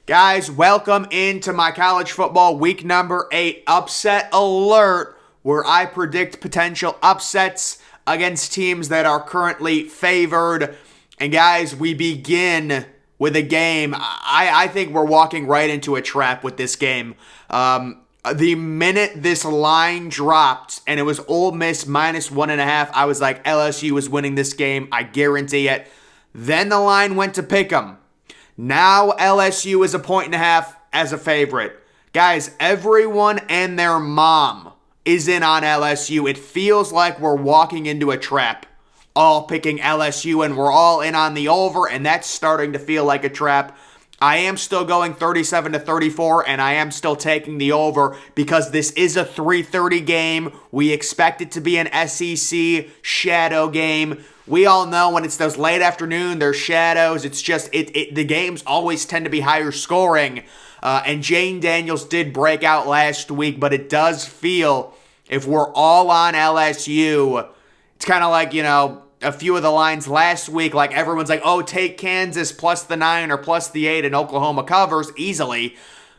Guys, welcome into my college football week number 8 upset alert, where I predict potential upsets against teams that are currently favored. And guys, we begin with a game. I think we're walking right into a trap with this game. The minute this line dropped and it was Ole Miss minus 1.5, I was like, LSU is winning this game. I guarantee it. Then the line went to pick 'em. Now LSU is a 1.5 as a favorite. Guys, everyone and their mom is in on LSU. It feels like we're walking into a trap. All picking LSU and we're all in on the over, and that's starting to feel like a trap. I am still going 37-34, and I am still taking the over because this is a 3:30 game. We expect it to be an SEC shadow game. We all know when it's those late afternoon, there's shadows. It's just, the games always tend to be higher scoring. And Jane Daniels did break out last week, but it does feel, if we're all on LSU, it's kind of like, a few of the lines last week, like everyone's like, oh, take Kansas plus the 9 or plus the 8, and Oklahoma covers easily.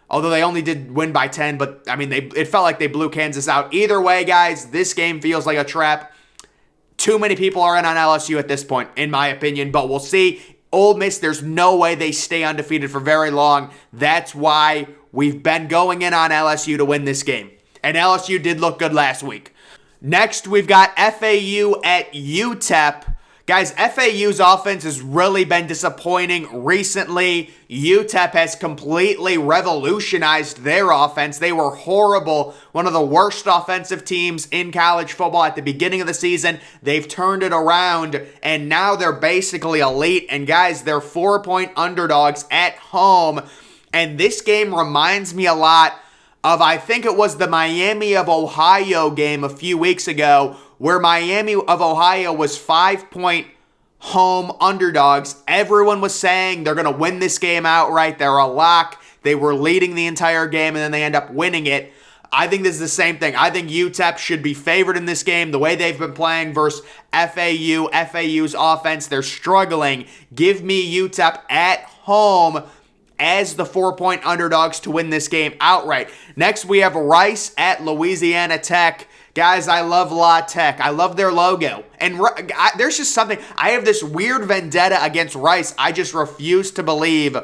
Although they only did win by 10, but I mean, it felt like they blew Kansas out. Either way, guys, this game feels like a trap. Too many people are in on LSU at this point, in my opinion, but we'll see. Ole Miss, there's no way they stay undefeated for very long. That's why we've been going in on LSU to win this game. And LSU did look good last week. Next, we've got FAU at UTEP. Guys, FAU's offense has really been disappointing recently. UTEP has completely revolutionized their offense. They were horrible, one of the worst offensive teams in college football at the beginning of the season. They've turned it around, and now they're basically elite. And guys, they're 4-point underdogs at home. And this game reminds me a lot of, I think it was the Miami of Ohio game a few weeks ago, where Miami of Ohio was 5-point home underdogs. Everyone was saying they're going to win this game outright. They're a lock. They were leading the entire game, and then they end up winning it. I think this is the same thing. I think UTEP should be favored in this game. The way they've been playing versus FAU, FAU's offense, they're struggling. Give me UTEP at home as the 4-point underdogs to win this game outright. Next, we have Rice at Louisiana Tech. Guys, I love La Tech. I love their logo. And there's just something, I have this weird vendetta against Rice. I just refuse to believe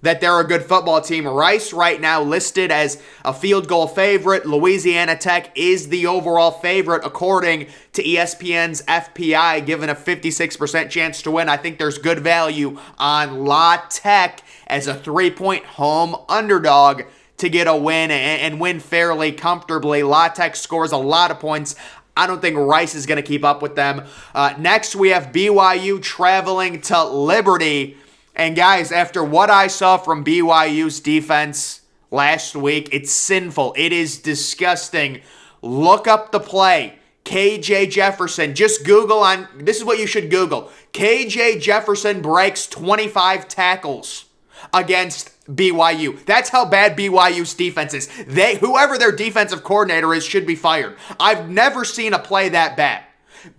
that they're a good football team. Rice right now listed as a field goal favorite. Louisiana Tech is the overall favorite according to ESPN's FPI, given a 56% chance to win. I think there's good value on La Tech as a 3-point home underdog to get a win and win fairly comfortably. La Tech scores a lot of points. I don't think Rice is going to keep up with them. Next, we have BYU traveling to Liberty. And guys, after what I saw from BYU's defense last week, it's sinful. It is disgusting. Look up the play. KJ Jefferson. Just Google this is what you should Google. KJ Jefferson breaks 25 tackles against BYU. That's how bad BYU's defense is. Whoever their defensive coordinator is should be fired. I've never seen a play that bad.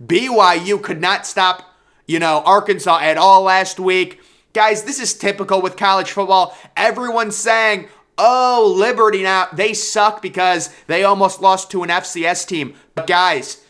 BYU could not stop, Arkansas at all last week. Guys, this is typical with college football. Everyone's saying, oh, Liberty now, they suck because they almost lost to an FCS team. But guys,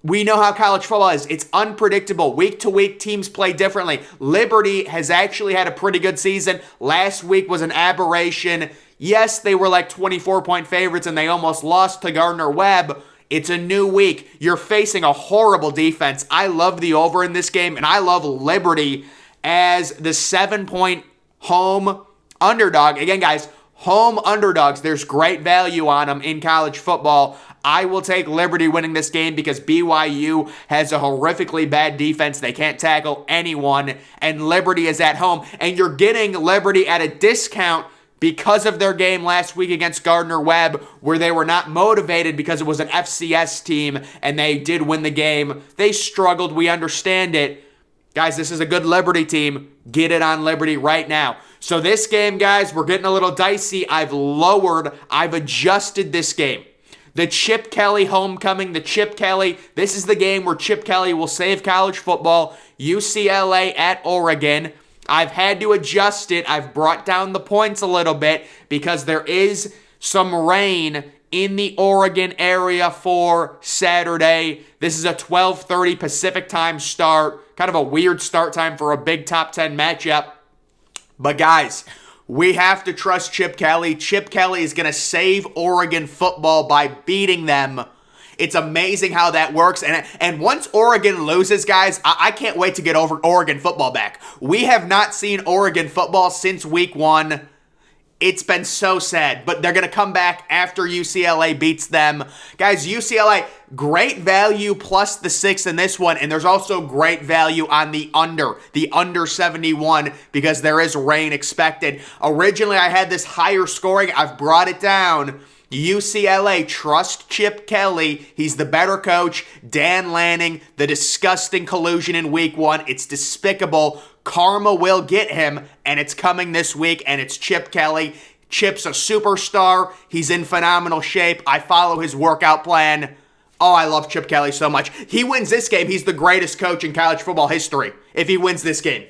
we know how college football is. It's unpredictable. Week to week, teams play differently. Liberty has actually had a pretty good season. Last week was an aberration. Yes, they were like 24-point favorites and they almost lost to Gardner-Webb. It's a new week. You're facing a horrible defense. I love the over in this game, and I love Liberty as the 7-point home underdog. Again, guys, home underdogs. There's great value on them in college football. I will take Liberty winning this game because BYU has a horrifically bad defense. They can't tackle anyone, and Liberty is at home. And you're getting Liberty at a discount because of their game last week against Gardner-Webb, where they were not motivated because it was an FCS team, and they did win the game. They struggled. We understand it. Guys, this is a good Liberty team. Get it on Liberty right now. So this game, guys, we're getting a little dicey. I've adjusted this game. The Chip Kelly homecoming, the Chip Kelly. This is the game where Chip Kelly will save college football. UCLA at Oregon. I've had to adjust it. I've brought down the points a little bit because there is some rain in the Oregon area for Saturday. This is a 12:30 Pacific time start. Kind of a weird start time for a big top 10 matchup. But guys, we have to trust Chip Kelly. Chip Kelly is going to save Oregon football by beating them. It's amazing how that works. And once Oregon loses, guys, I can't wait to get over Oregon football back. We have not seen Oregon football since week 1. It's been so sad, but they're going to come back after UCLA beats them. Guys, UCLA, great value plus the 6 in this one, and there's also great value on the under 71, because there is rain expected. Originally, I had this higher scoring. I've brought it down. UCLA, trust Chip Kelly. He's the better coach. Dan Lanning, the disgusting collusion in week 1. It's despicable. Karma will get him, and it's coming this week, and it's Chip Kelly. Chip's a superstar. He's in phenomenal shape. I follow his workout plan. Oh, I love Chip Kelly so much. He wins this game. He's the greatest coach in college football history if he wins this game.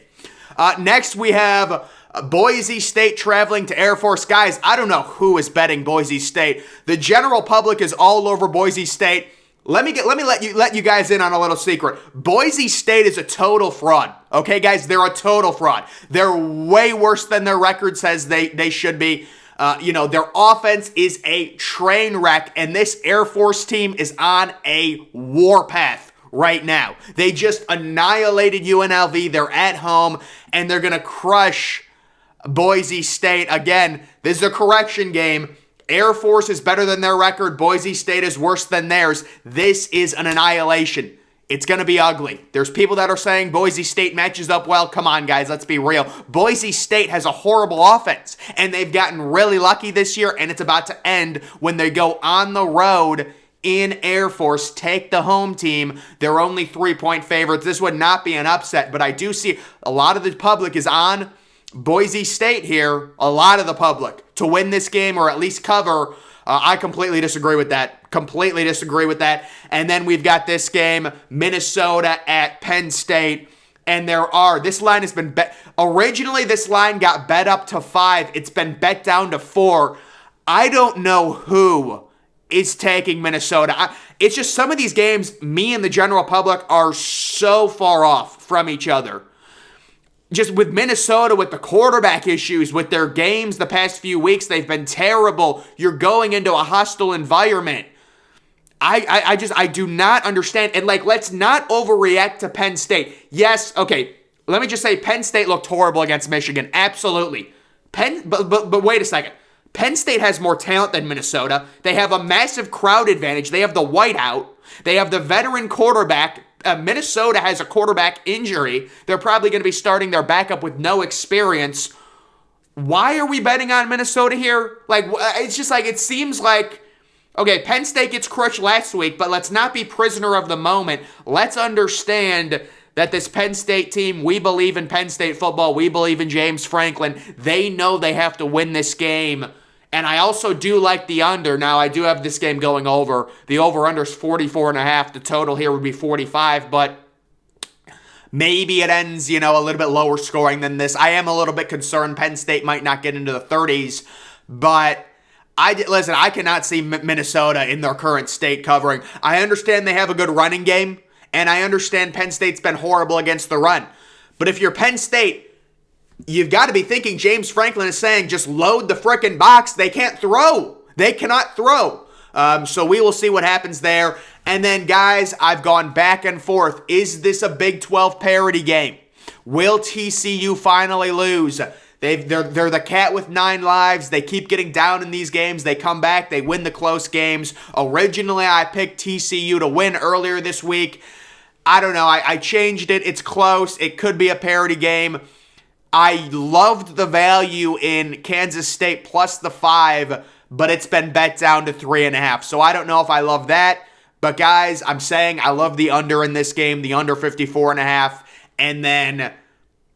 Next, we have Boise State traveling to Air Force. Guys, I don't know who is betting Boise State. The general public is all over Boise State. Let me let you guys in on a little secret. Boise State is a total fraud. Okay, guys, they're a total fraud. They're way worse than their record says they should be. Their offense is a train wreck, and this Air Force team is on a warpath right now. They just annihilated UNLV. They're at home, and they're going to crush Boise State. Again, this is a correction game. Air Force is better than their record. Boise State is worse than theirs. This is an annihilation. It's going to be ugly. There's people that are saying Boise State matches up well. Come on, guys. Let's be real. Boise State has a horrible offense, and they've gotten really lucky this year, and it's about to end when they go on the road in Air Force, take the home team. They're only 3-point favorites. This would not be an upset, but I do see a lot of the public is on Boise State here, a lot of the public, to win this game or at least cover. I completely disagree with that. Completely disagree with that. And then we've got this game, Minnesota at Penn State. And this line has been bet. Originally, this line got bet up to 5. It's been bet down to 4. I don't know who is taking Minnesota. It's just some of these games, me and the general public are so far off from each other. Just with Minnesota, with the quarterback issues, with their games the past few weeks, they've been terrible. You're going into a hostile environment. I do not understand. And let's not overreact to Penn State. Yes, okay, let me just say Penn State looked horrible against Michigan. Absolutely. But wait a second. Penn State has more talent than Minnesota. They have a massive crowd advantage. They have the whiteout. They have the veteran quarterback. Minnesota has a quarterback injury. They're probably going to be starting their backup with no experience. Why are we betting on Minnesota here? It's just it seems like, okay, Penn State gets crushed last week, but let's not be prisoner of the moment. Let's understand that this Penn State team, we believe in Penn State football. We believe in James Franklin. They know they have to win this game. And I also do like the under. Now, I do have this game going over. The over-under is 44.5. The total here would be 45, but maybe it ends, a little bit lower scoring than this. I am a little bit concerned Penn State might not get into the 30s, but I cannot see Minnesota in their current state covering. I understand they have a good running game, and I understand Penn State's been horrible against the run. But if you're Penn State, you've got to be thinking James Franklin is saying, just load the frickin' box. They can't throw. They cannot throw. So we will see what happens there. And then, guys, I've gone back and forth. Is this a Big 12 parity game? Will TCU finally lose? They're the cat with 9 lives. They keep getting down in these games. They come back. They win the close games. Originally, I picked TCU to win earlier this week. I don't know. I changed it. It's close. It could be a parity game. I loved the value in Kansas State plus the 5, but it's been bet down to 3.5. So I don't know if I love that. But guys, I'm saying I love the under in this game, the under 54.5. And then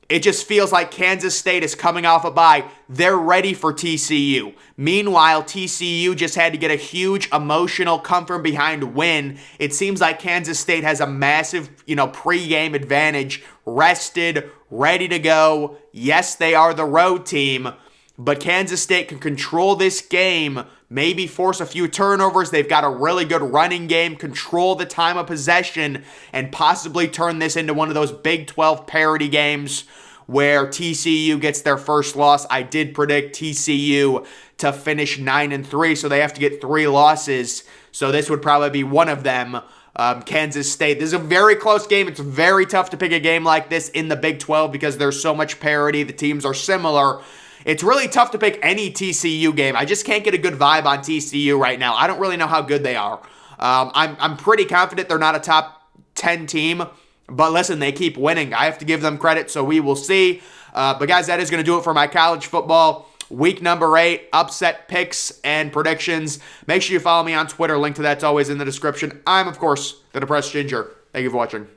It just feels like Kansas State is coming off a bye. They're ready for TCU. Meanwhile, TCU just had to get a huge emotional come from behind win. It seems like Kansas State has a massive, pregame advantage, rested, ready to go. Yes, they are the road team, but Kansas State can control this game, maybe force a few turnovers. They've got a really good running game, control the time of possession, and possibly turn this into one of those Big 12 parity games where TCU gets their first loss. I did predict TCU to finish 9-3, so they have to get 3 losses. So this would probably be one of them. Kansas State. This is a very close game. It's very tough to pick a game like this in the Big 12 because there's so much parity. The teams are similar. It's really tough to pick any TCU game. I just can't get a good vibe on TCU right now. I don't really know how good they are. I'm pretty confident they're not a top 10 team, but listen, they keep winning. I have to give them credit, so we will see. But guys, that is going to do it for my college football week number 8, upset picks and predictions. Make sure you follow me on Twitter. Link to that's always in the description. I'm, of course, the Depressed Ginger. Thank you for watching.